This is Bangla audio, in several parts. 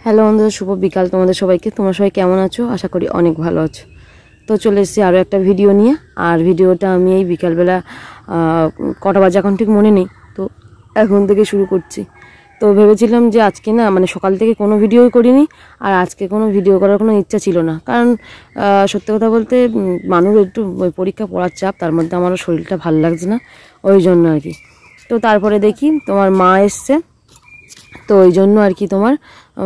হ্যালো বন্ধুরা, শুভ বিকাল তোমাদের সবাইকে। তোমরা সবাই কেমন আছো? আশা করি অনেক ভালো আছো। তো চলে এসেছি আরও একটা ভিডিও নিয়ে। আর ভিডিওটা আমি এই বিকালবেলা কটা বাজে এখন ঠিক মনে নেই, তো এখন থেকে শুরু করছি। তো ভেবেছিলাম যে আজকে না সকাল থেকে কোনো ভিডিওই করিনি, আর আজকে কোনো ভিডিও করার কোনো ইচ্ছা ছিল না। কারণ সত্যি কথা বলতে মানুষ একটু পরীক্ষা পড়ার চাপ, তার মধ্যে আমারও শরীরটা ভালো লাগছে না, ওই জন্য আর কি। তো তারপরে দেখি তোমার মা এসছে, তো ওই জন্য আর কি তোমার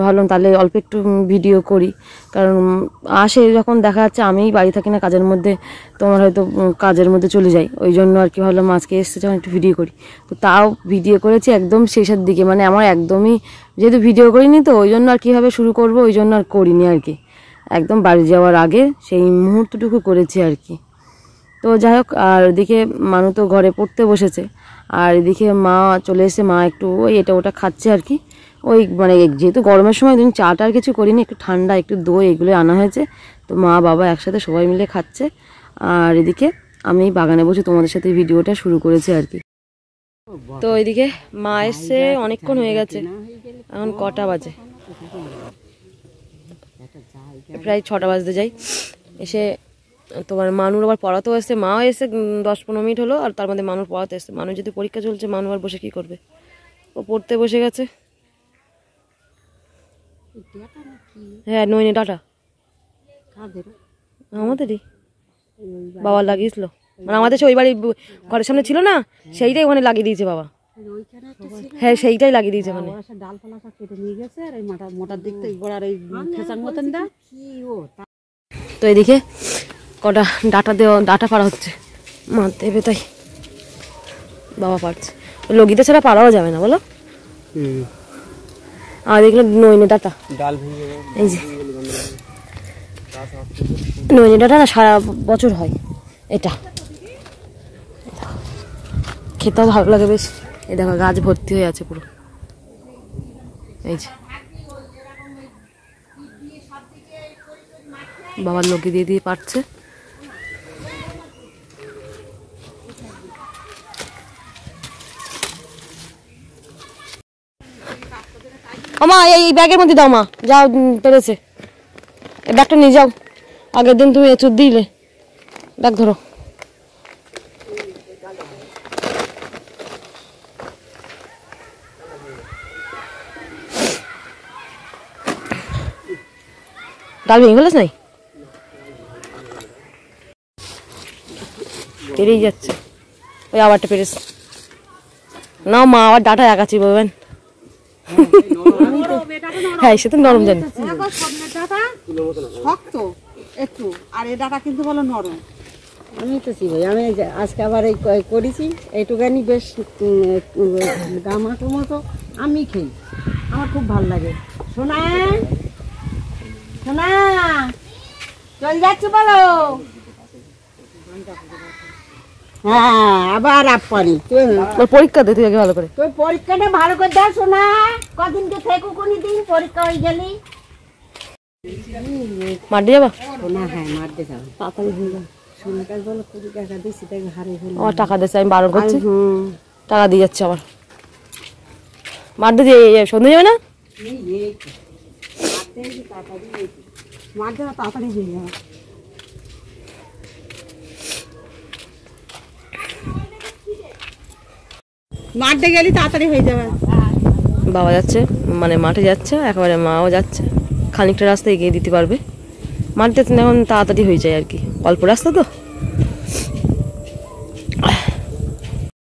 ভাবলাম তাহলে অল্প একটু ভিডিও করি। কারণ আসে যখন দেখা যাচ্ছে আমি বাড়ি থাকি না, কাজের মধ্যে তোমার হয়তো কাজের মধ্যে চলে যাই, ওই জন্য আর কি ভাবলাম আজকে এসছে যখন একটু ভিডিও করি। তো তাও ভিডিও করেছি একদম শেষের দিকে, আমার একদমই যেহেতু ভিডিও করিনি, তো ওই জন্য আর কীভাবে শুরু করব ওই জন্য আর করিনি আর কি। একদম বাড়ি যাওয়ার আগে সেই মুহূর্তটুকু করেছি আর কি। তো যাই হোক, আর ওদিকে মানু তো ঘরে পড়তে বসেছে, আর এদিকে মা চলে এসে মা একটু ওই এটা ওটা খাচ্ছে আর কি। ওই যেহেতু গরমের সময় দিন চাটা আর কিছু করিনি, একটু ঠান্ডা একটু দই এগুলো আনা হয়েছে, তো মা বাবা একসাথে সবাই মিলে খাচ্ছে। আর এদিকে আমি বাগানে বসে তোমাদের সাথে ভিডিওটা শুরু করেছি আর কি। তো এদিকে মা এসছে অনেকক্ষণ হয়ে গেছে, এখন কটা বাজে, প্রায় 6টা বাজতে যাই। এসে তোমার মানুর আবার পড়াতেও এসছে, মাও এসে 10-15 মিনিট হলো, আর তার মধ্যে মানুর পড়াতে এসছে। মানুষ যদি পরীক্ষা চলছে, মানু আর বসে কি করবে, ও পড়তে বসে গেছে। হ্যাঁ, নইনি ডাটা আমাদেরই বাবা লাগিয়েছিল, আমাদের ওই বাড়ি ঘরের সামনে ছিল না, সেইটাই ওখানে লাগিয়ে দিয়েছে বাবা। হ্যাঁ, সেইটাই লাগিয়ে দিয়েছে ওখানে। তো এদিকে কটা ডাটা পাড়া হচ্ছে, মারতে হবে তাই বাবা পারছে। লগিতে ছাড়া পাড়াও যাবে না বলো। আর দেখলো নইনে ডাটা, এই যে নইনে ডাটা না সারা বছর হয়, এটা খেতেও ভালো লাগে বেশ। এই দেখো গাছ ভর্তি হয়ে আছে পুরো, এই যে বাবার লগি দিয়ে দিয়ে পারছে। মা এই ব্যাগের মধ্যে দাও, মা যাও পেরেছে, এই ব্যাগটা নিয়ে যাও, আগের দিন তুমি এঁচুর দিলে। ব্যাগ ধরো, ডাল ভেঙে ফেলেছ নাই, পেরেই যাচ্ছে। ওই আবারটা পেরেছে না, মা আবার ডাটা একাচ্ছি বলবেন। হ্যাঁ, সে তো নরম জানি, শক্ত একটু, আর এই ডাটা কিন্তু বলো নরম। আমি তো ভাই, আমি আজকে আবার এই করেছি, এইটুখানি বেশ গামাটোর মতো আমি খাই, আমার খুব ভালো লাগে। শোনা শোনা চল যাচ্ছে বলো। হ্যাঁ, আবার আপানি তোর পরীক্ষা দে, তুই আগে ভালো করে তোর পরীক্ষাটা ভালো করে দাও শোনা। কদিনকে থেকো, কোন দিন পরীক্ষা হয়ে গেলি মাঠে যাবা শোনা। হ্যাঁ, মাঠে যাবো, তাড়াতাড়ি হয়ে যাবে। শোনাটার বলো 20 টাকা দিচ্ছি, তাই হারে হলো। আমার টাকা দিয়েছে, আমি বারণ করছি, টাকা দিয়ে যাচ্ছে আবার। মাঠে দিয়ে সন্ধ্যে যাবে না, মাঠ যাওয়া তাড়াতাড়ি হয়ে যাবে। মাঠে গেলি তাড়াতাড়ি হয়ে যাবে। বাবা যাচ্ছে মাঠে যাচ্ছে, একেবারে মাও যাচ্ছে, খানিকটা রাস্তা এগিয়ে দিতে পারবে। মাঠটা এখন তাড়াতাড়ি হয়ে যায় আর কি, অল্প রাস্তা তো।